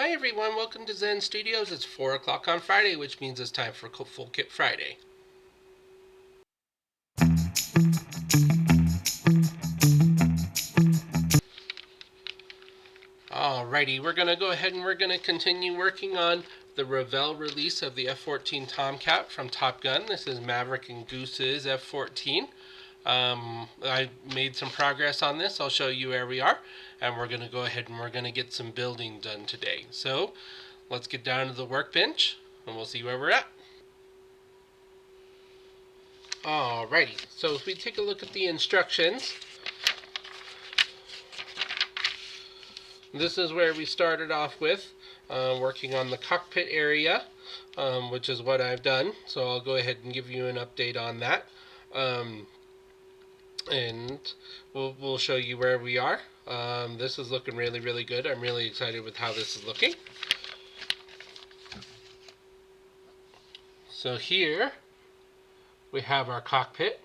Hi everyone, welcome to Zen Studios. It's 4 o'clock on Friday, which means it's time for Full Kit Friday. Alrighty, we're going to go ahead and we're going to continue working on the Revell release of the F-14 Tomcat from Top Gun. This is Maverick and Goose's F-14. I made some progress on this. I'll show you where we are, and we're going to go ahead and we're going to get some building done today. So let's get down to the workbench and we'll see where we're at. Alrighty, so if we take a look at the instructions, this is where we started off with, working on the cockpit area, which is what I've done. So I'll go ahead and give you an update on that. And we'll show you where we are. This is looking really, really good. I'm really excited with how this is looking. So here we have our cockpit,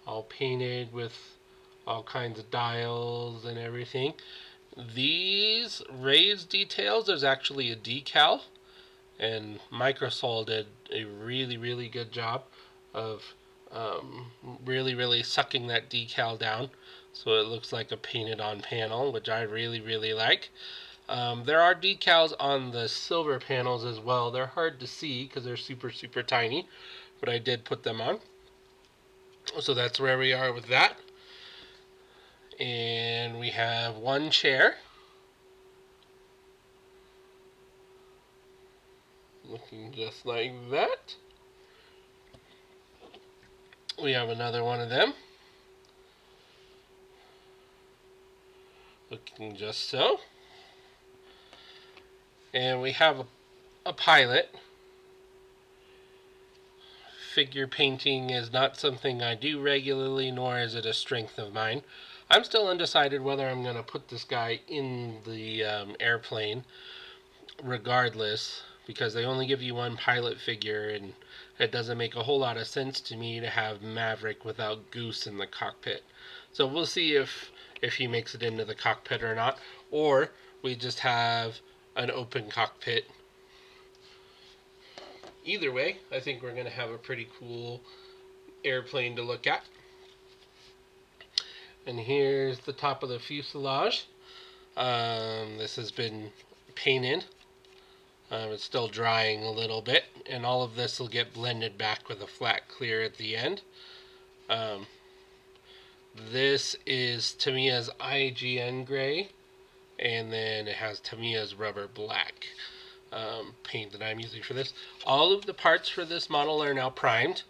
all painted with all kinds of dials and everything. These raised details, there's actually a decal, and Microsol did a really, really good job of really sucking that decal down so it looks like a painted on panel, which I really, really like. There are decals on the silver panels as well. They're hard to see because they're super tiny, but I did put them on. So that's where we are with that. And we have one chair, looking just like that. We have another one of them, looking just so. And we have a pilot. Figure painting is not something I do regularly, nor is it a strength of mine. I'm still undecided whether I'm going to put this guy in the airplane regardless, because they only give you one pilot figure, and it doesn't make a whole lot of sense to me to have Maverick without Goose in the cockpit. So we'll see if he makes it into the cockpit or not, or we just have an open cockpit. Either way, I think we're going to have a pretty cool airplane to look at. And here's the top of the fuselage. This has been painted. It's still drying a little bit, and all of this will get blended back with a flat clear at the end. This is Tamiya's IGN gray, and then it has Tamiya's rubber black paint that I'm using for this. All of the parts for this model are now primed,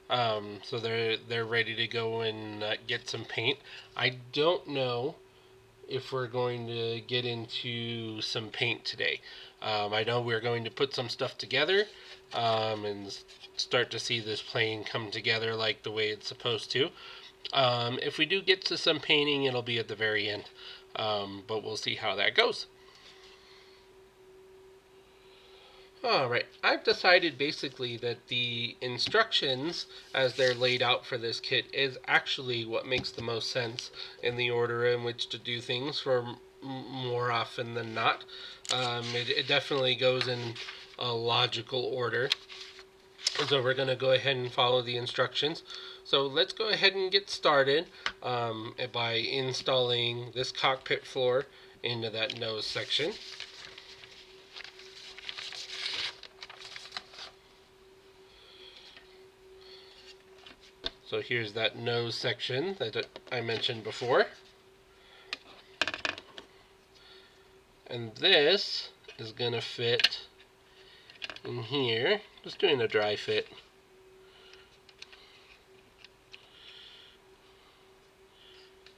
so they're ready to go and get some paint. I don't know if we're going to get into some paint today. I know we're going to put some stuff together and start to see this plane come together like the way it's supposed to. If we do get to some painting, it'll be at the very end, but we'll see how that goes. Alright, I've decided basically that the instructions as they're laid out for this kit is actually what makes the most sense in the order in which to do things for more often than not. It definitely goes in a logical order. So we're going to go ahead and follow the instructions. So let's go ahead and get started by installing this cockpit floor into that nose section. So here's that nose section that I mentioned before. And this is going to fit in here, just doing a dry fit.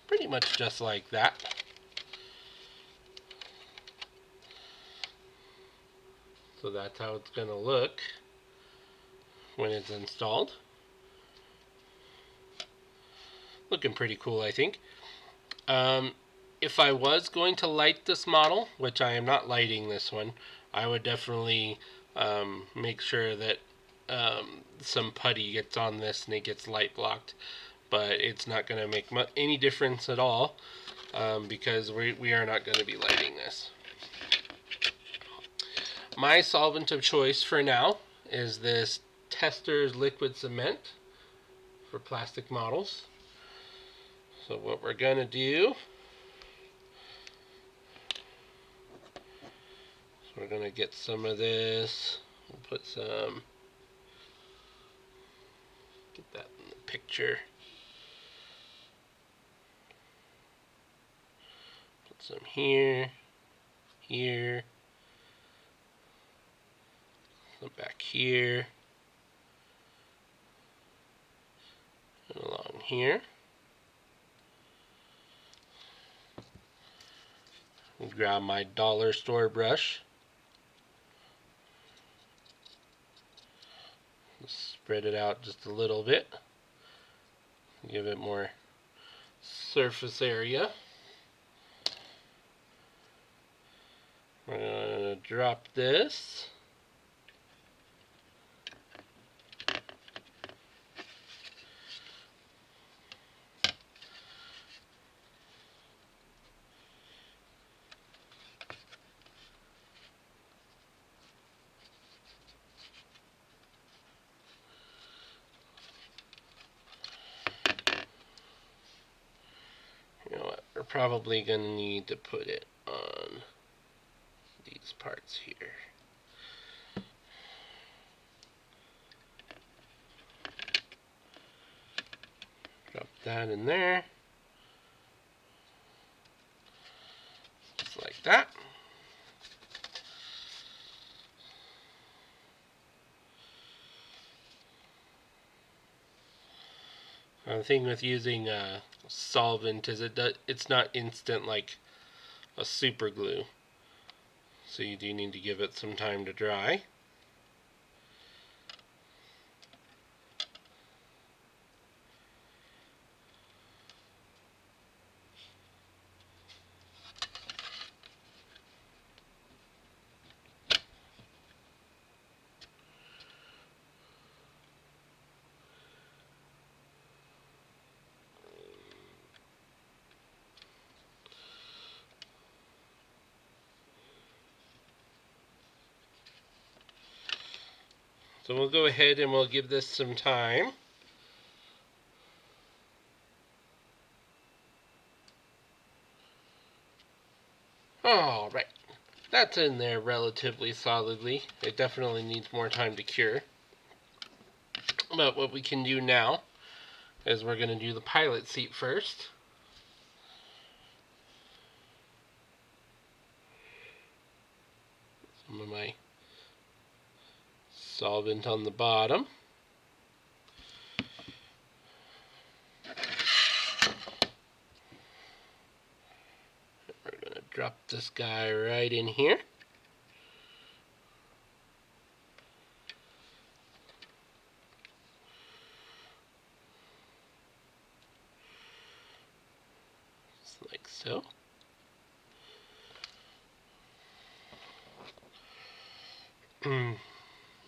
Pretty much just like that. So that's how it's going to look when it's installed. Looking pretty cool, I think. If I was going to light this model, which I am not lighting this one, I would definitely make sure that some putty gets on this and it gets light blocked. but it's not going to make any difference at all because we are not going to be lighting this. My solvent of choice for now is this Tester's liquid cement for plastic models. So what we're going to do, we're going to get some of this, we'll put some, get that in the picture, put some here, here, some back here, and along here. Grab my dollar store brush, spread it out just a little bit, give it more surface area. We're going to drop this. You know what, we're probably going to need to put it on these parts here. Drop that in there. Just like that. The thing with using solvent is it's not instant like a super glue. So you do need to give it some time to dry. So we'll go ahead and we'll give this some time. Alright, that's in there relatively solidly. It definitely needs more time to cure. But what we can do now is we're going to do the pilot seat first. Some of my solvent on the bottom. We're going to drop this guy right in here. Just like so.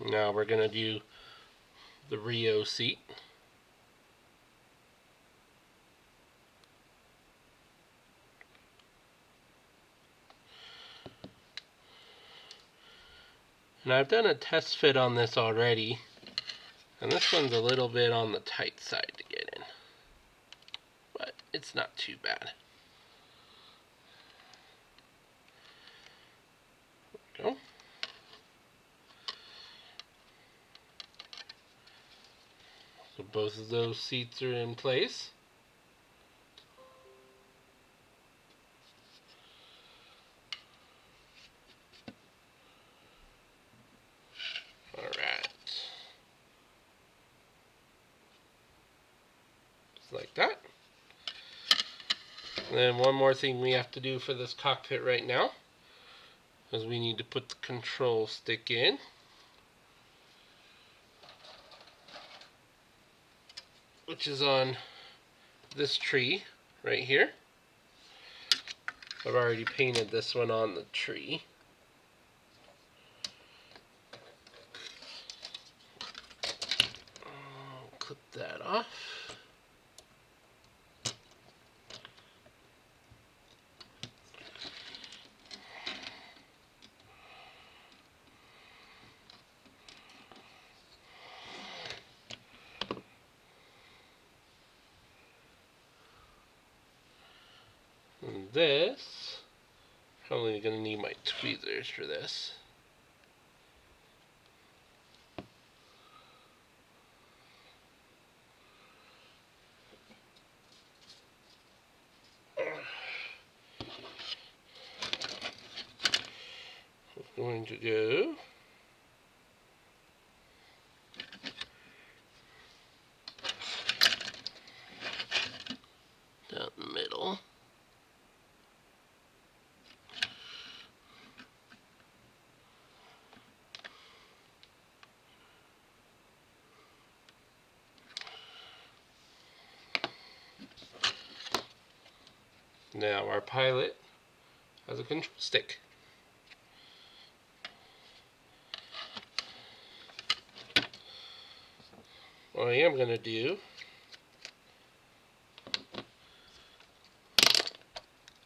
Now we're going to do the Rio seat. And I've done a test fit on this already, and this one's a little bit on the tight side to get in, but it's not too bad. There we go. So both of those seats are in place. Alright. Just like that. And then one more thing we have to do for this cockpit right now is we need to put the control stick in. Which is on this tree right here. I've already painted this one on the tree. I'll clip that off. this, probably going to need my tweezers for this. I'm going to go down the middle. Now our pilot has a control stick. What I am going to do,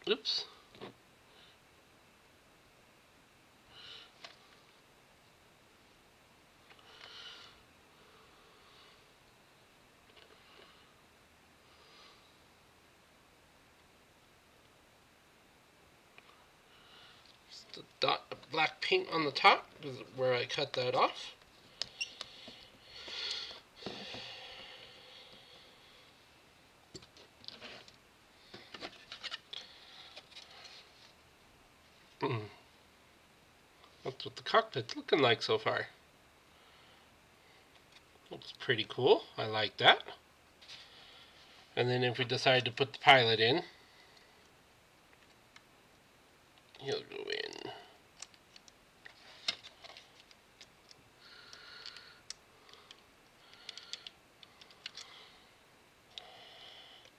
oops, just a dot of black paint on the top is where I cut that off. That's what the cockpit's looking like so far. Looks pretty cool. I like that. And then if we decide to put the pilot in, he'll go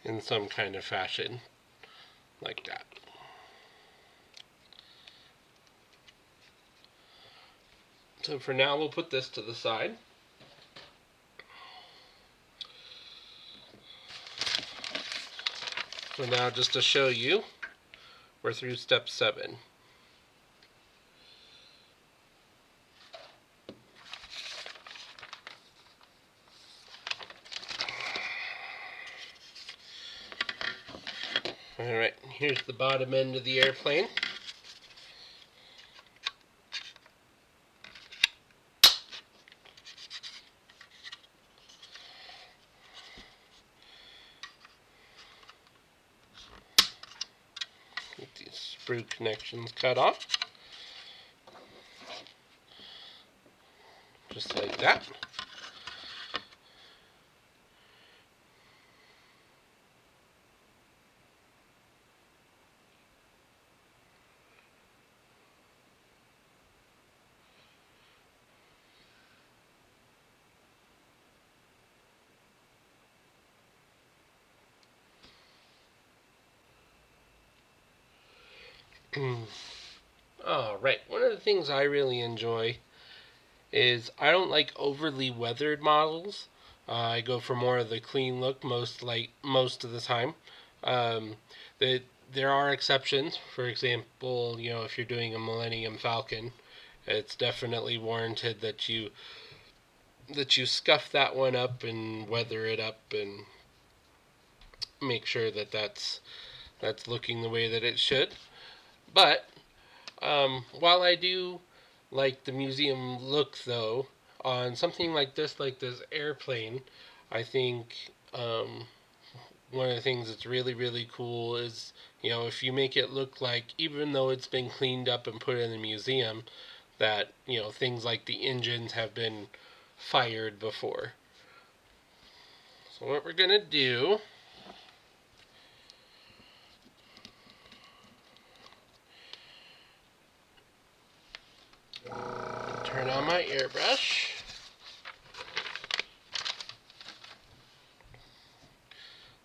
in some kind of fashion, like that. So for now, we'll put this to the side. So now, just to show you, we're through step 7. Alright, here's the bottom end of the airplane. Get these sprue connections cut off. Just like that. Alright, one of the things I really enjoy is I don't like overly weathered models. I go for more of the clean look most of the time. There are exceptions. For example, if you're doing a Millennium Falcon, it's definitely warranted that you scuff that one up and weather it up and make sure that that's looking the way that it should. But while I do like the museum look, though, on something like this airplane, I think one of the things that's really, really cool is, if you make it look like, even though it's been cleaned up and put in the museum, that, things like the engines have been fired before. So what we're going to do, turn on my airbrush.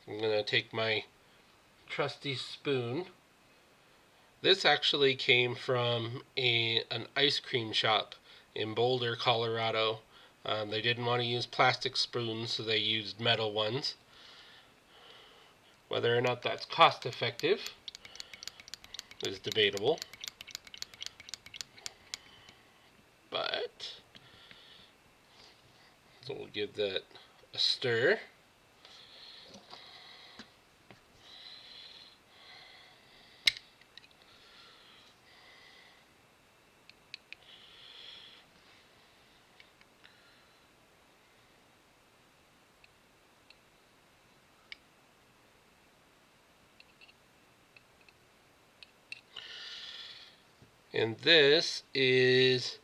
I'm going to take my trusty spoon. This actually came from an ice cream shop in Boulder, Colorado. They didn't want to use plastic spoons, so they used metal ones. Whether or not that's cost effective is debatable. But, so we'll give that a stir. And this is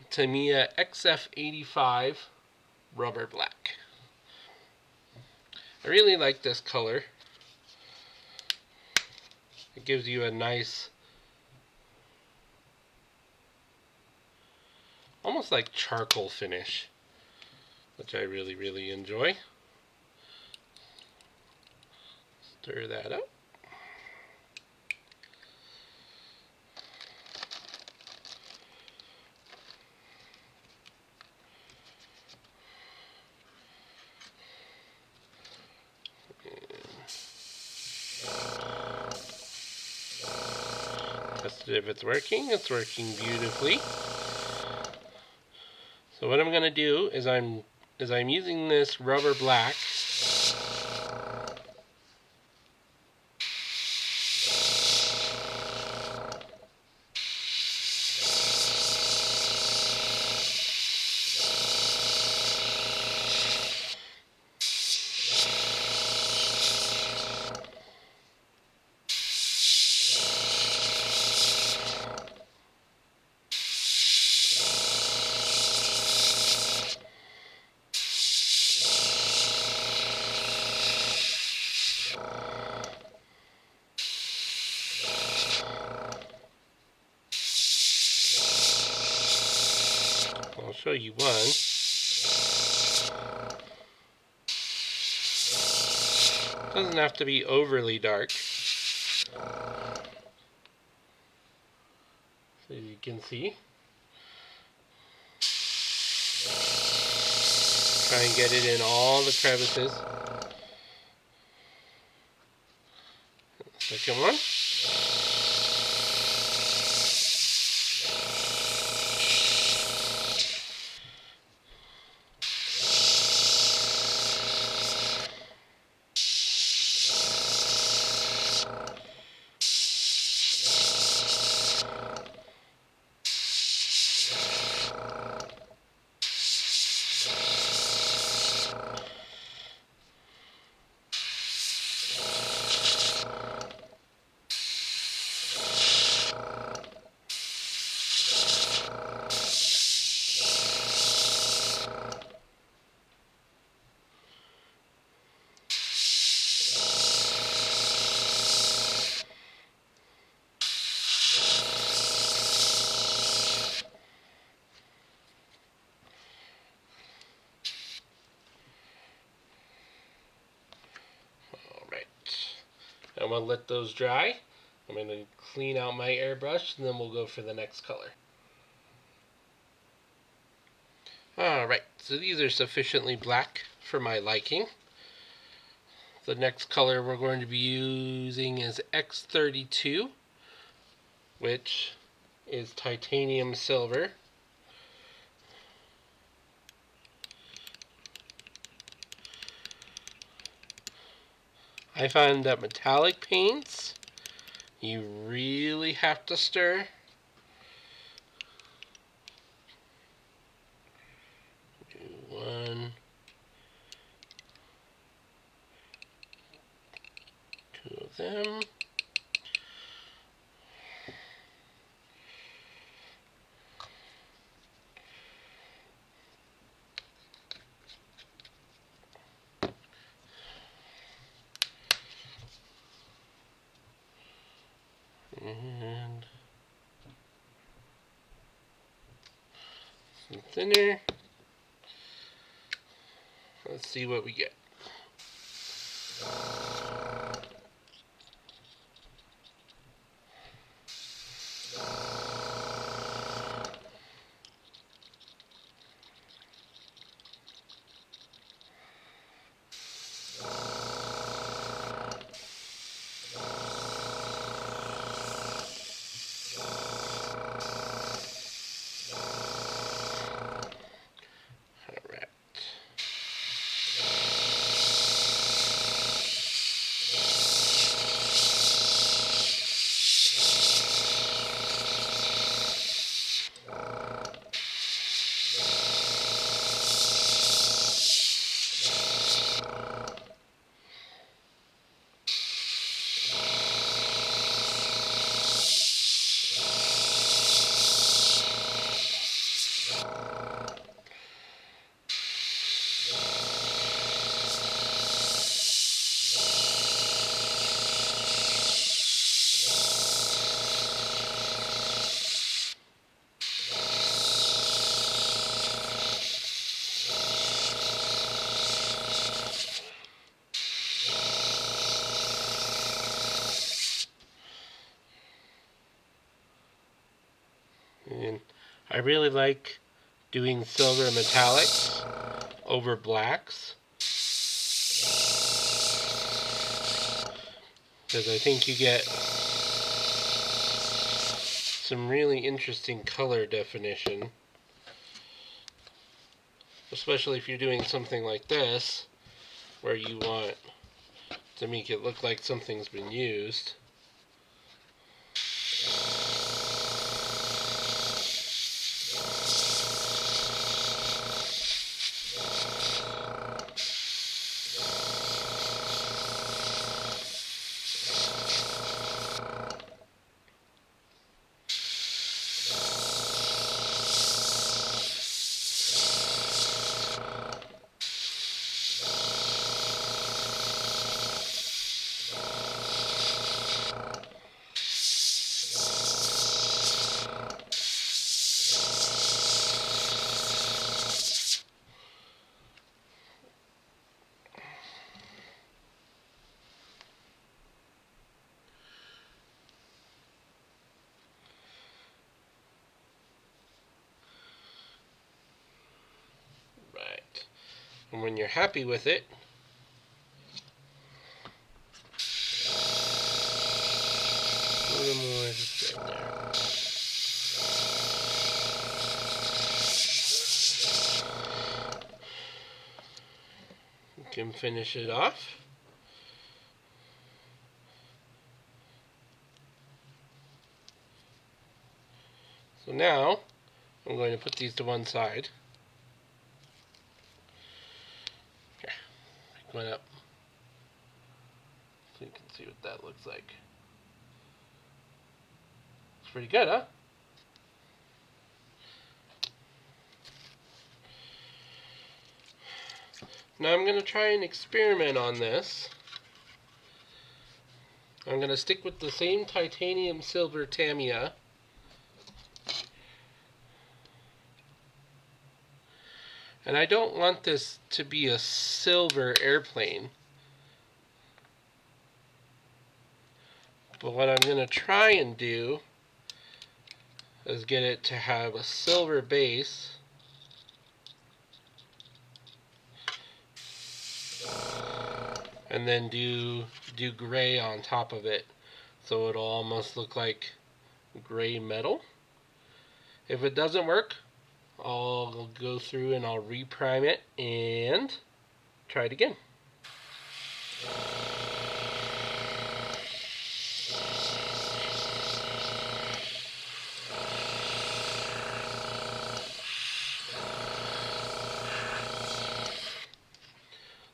Tamiya XF85 Rubber Black. I really like this color. It gives you a nice, almost like charcoal finish, which I really enjoy. Stir that up. Test it if it's working. It's working beautifully. So what I'm going to do is I'm using this rubber black. I'll show you one. Doesn't have to be overly dark. So you can see. Try and get it in all the crevices. Second one. I'm going to let those dry. I'm going to clean out my airbrush and then we'll go for the next color. Alright, so these are sufficiently black for my liking. The next color we're going to be using is X32, which is titanium silver. I find that metallic paints, you really have to stir. Do one, two of them. And some thinner. Let's see what we get. really like doing silver metallics over blacks, because I think you get some really interesting color definition, especially if you're doing something like this where you want to make it look like something's been used. And when you're happy with it, a little more just right there. You can finish it off. So now I'm going to put these to one side. Here, pick one up so you can see what that looks like. It's pretty good, huh? Now I'm going to try and experiment on this. I'm going to stick with the same titanium silver Tamiya. And I don't want this to be a silver airplane. But what I'm going to try and do is get it to have a silver base and then do gray on top of it, so it'll almost look like gray metal. If it doesn't work, I'll go through and I'll reprime it and try it again.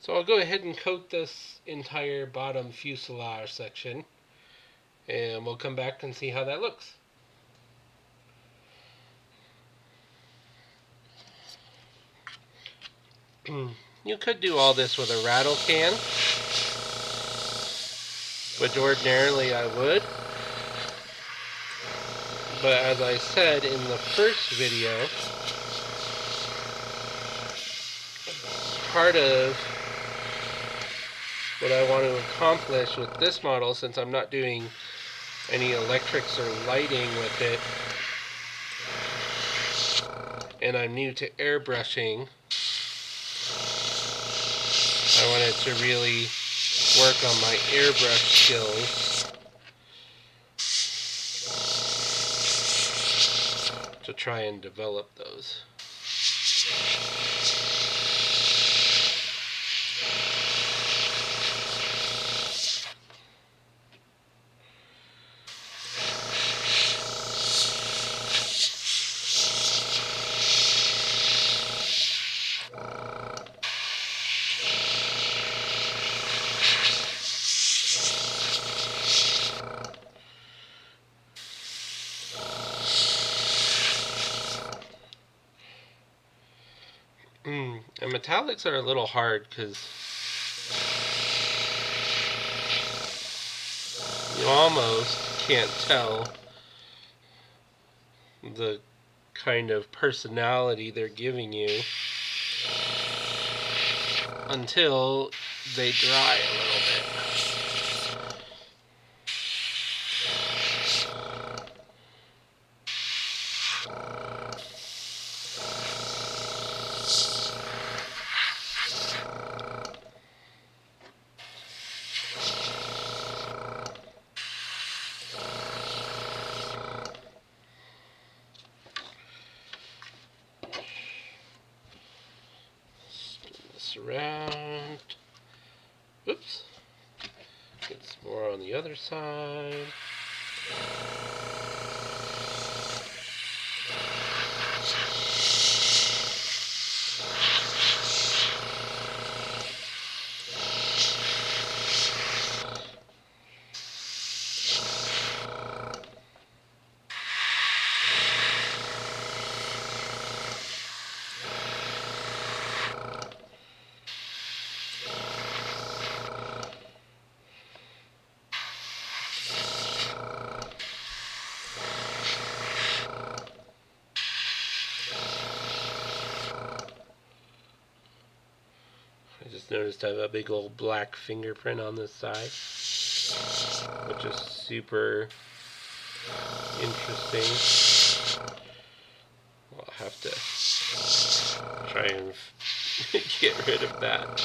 So I'll go ahead and coat this entire bottom fuselage section, and we'll come back and see how that looks. You could do all this with a rattle can, which ordinarily I would. But as I said in the first video, part of what I want to accomplish with this model, since I'm not doing any electrics or lighting with it, and I'm new to airbrushing, I wanted to really work on my airbrush skills to try and develop those. And metallics are a little hard because you almost can't tell the kind of personality they're giving you until they dry a little bit. the other side. I just noticed I have a big old black fingerprint on this side, which is super interesting. I'll have to try and get rid of that.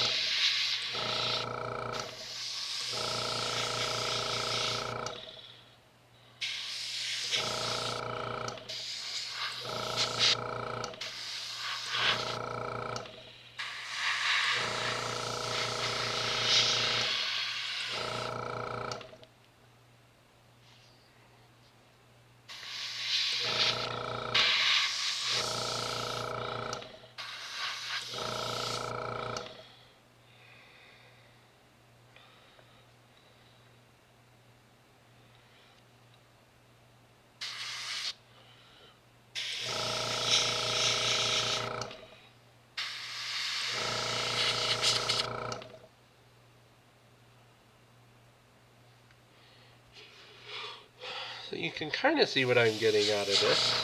So you can kind of see what I'm getting out of this.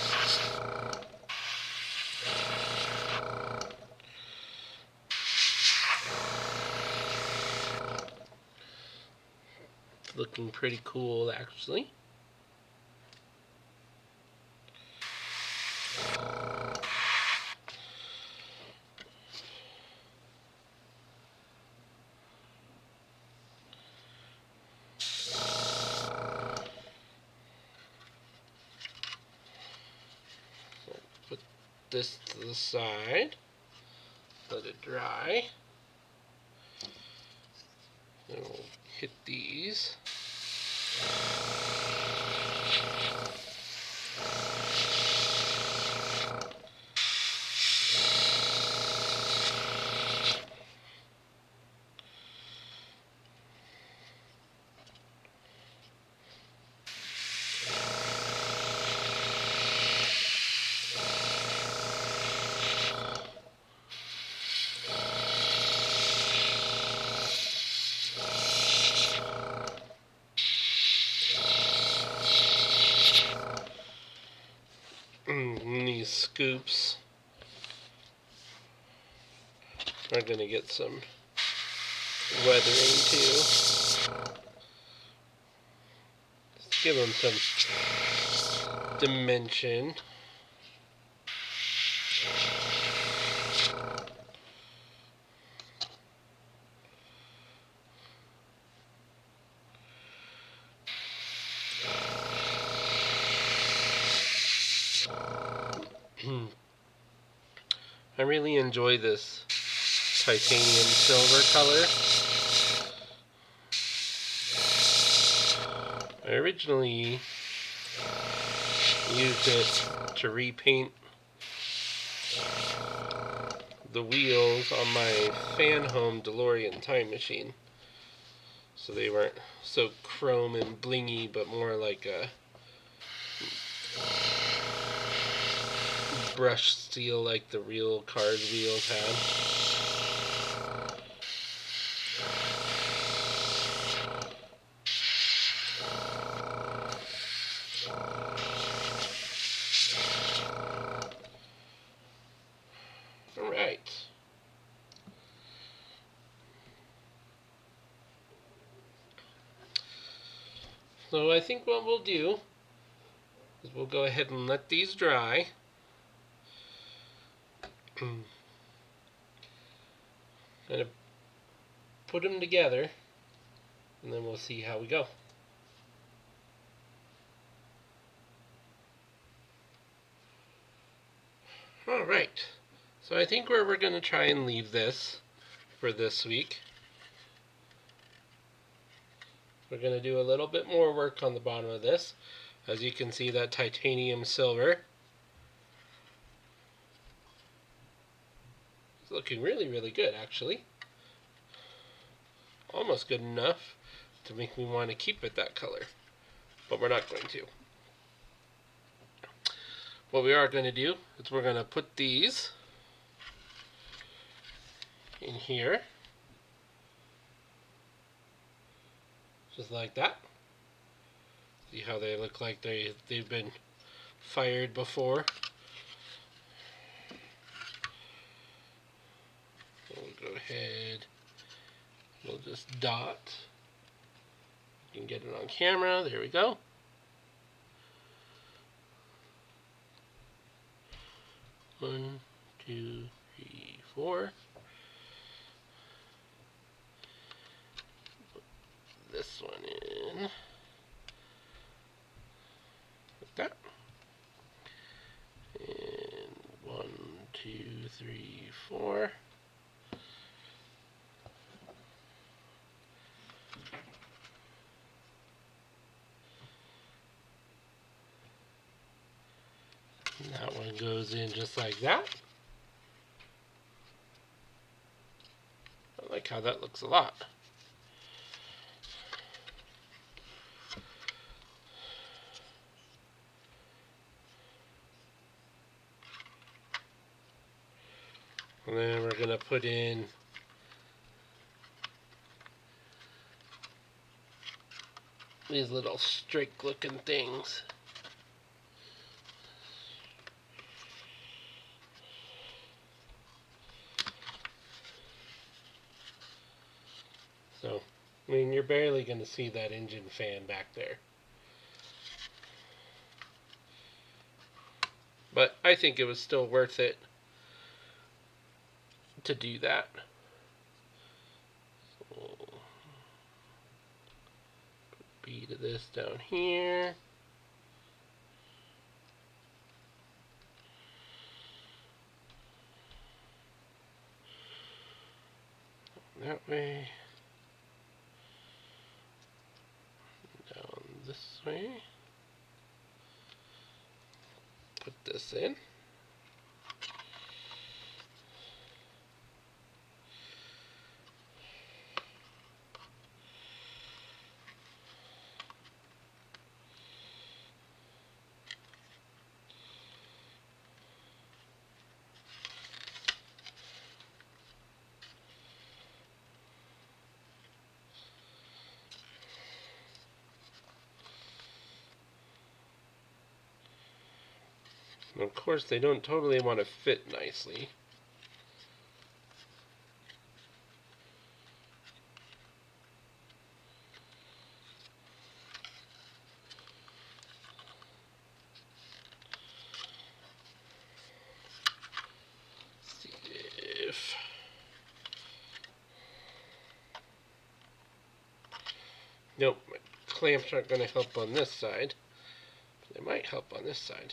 It's looking pretty cool, actually. Put this to the side, let it dry. Then we'll hit these. These scoops are going to get some weathering too. Just give them some dimension. I really enjoy this titanium silver color. I originally used it to repaint the wheels on my fan home DeLorean time machine. So they weren't so chrome and blingy, but more like a brushed steel like the real cars wheels had. Alright. So I think what we'll do is we'll go ahead and let these dry. Kind of put them together, and then we'll see how we go. Alright, so I think where we're going to try and leave this for this week We're going to do a little bit more work on the bottom of this. As you can see, that titanium silver is looking really, really good, actually. Almost good enough to make me want to keep it that color, but we're not going to. What we are going to do is we're going to put these in here, just like that. See how they look like they've been fired before. We'll go ahead, we'll just dot. You can get it on camera. There we go. One, two, three, four. Put this one in. Like that. And one, two, three, four. And that one goes in just like that. I like how that looks a lot. And then we're going to put in these little streak looking things. So, I mean, you're barely going to see that engine fan back there. But I think it was still worth it to do that. So, put a bead of this down here. That way. Down this way. Put this in. And of course, they don't totally want to fit nicely. Let's see if nope, my clamps aren't going to help on this side. They might help on this side.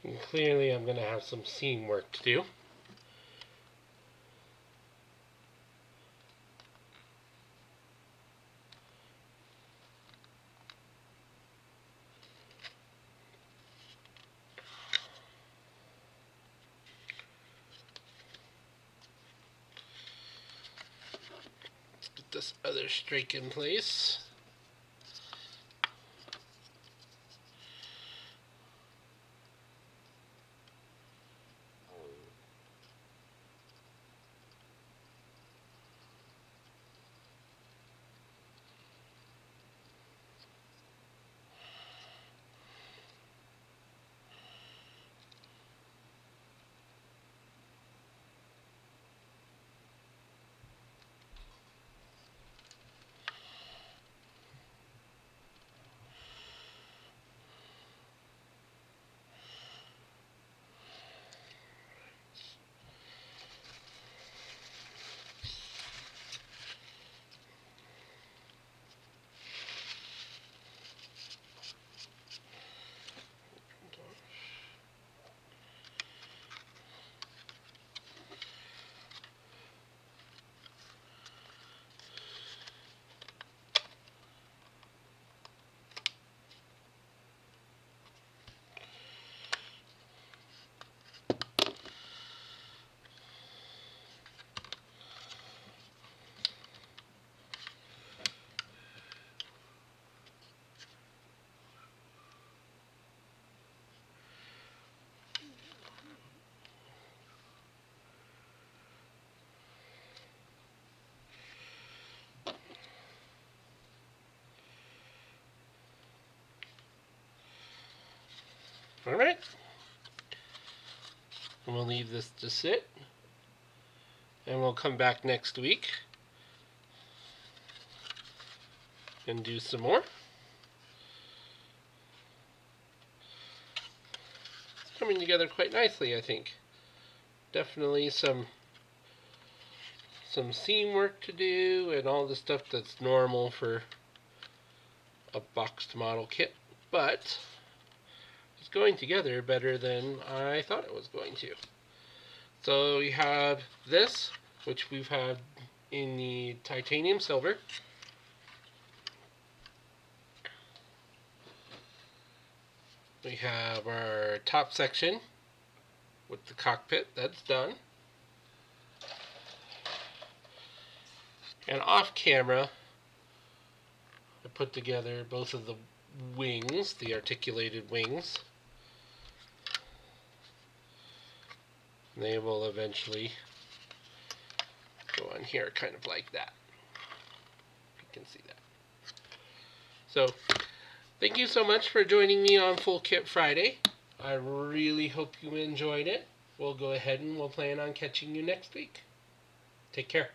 And clearly I'm going to have some seam work to do. Let's get this other strake in place. Alright. And we'll leave this to sit. And we'll come back next week and do some more. It's coming together quite nicely, I think. Definitely some seam work to do and all the stuff that's normal for a boxed model kit, but it's going together better than I thought it was going to. So we have this, which we've had in the titanium silver. We have our top section with the cockpit, that's done. And off camera, I put together both of the wings, the articulated wings. They will eventually go on here, kind of like that. You can see that. So, thank you so much for joining me on Full Kit Friday. I really hope you enjoyed it. We'll go ahead and we'll plan on catching you next week. Take care.